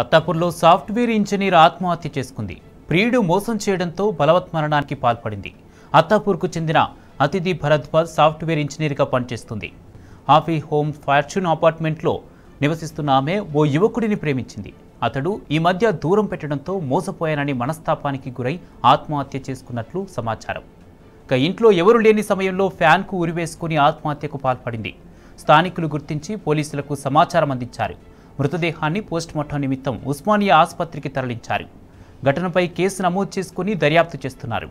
అత్తాపూర్లో software engineer ఆత్మహత్య చేసుకుంది. ప్రియుడు మోసం చేయడంతో బలవత్మరణానికి పాల్పడింది. అత్తాపూర్కు చెందిన అతిథి భరద్వాజ్ సాఫ్ట్వేర్ ఇంజనీర్గా పనిచేస్తుంది. హాఫీ హోమ్ ఫార్చ్యూన్ అపార్ట్మెంట్లో నివసిస్తున్న ఆమె ఓ యువకుడిని ప్రేమించింది. అతడు ఈ మధ్య దూరం పెట్టడంతో మోసపోయానని మనస్తాపానికి గురై ఆత్మహత్య చేసుకున్నట్లు సమాచారం. ఇక ఇంట్లో ఎవరు లేని సమయంలో ఫ్యాన్కు ఉరివేసుకుని ఆత్మహత్యకు పాల్పడింది. స్థానికులు గుర్తించి పోలీసులకు సమాచారం అందించారు. మృతదేహాన్ని పోస్టుమార్టం నిమిత్తం ఉస్మానియా ఆసుపత్రికి తరలించారు. ఘటనపై కేసు నమోదు చేసుకుని దర్యాప్తు చేస్తున్నారు.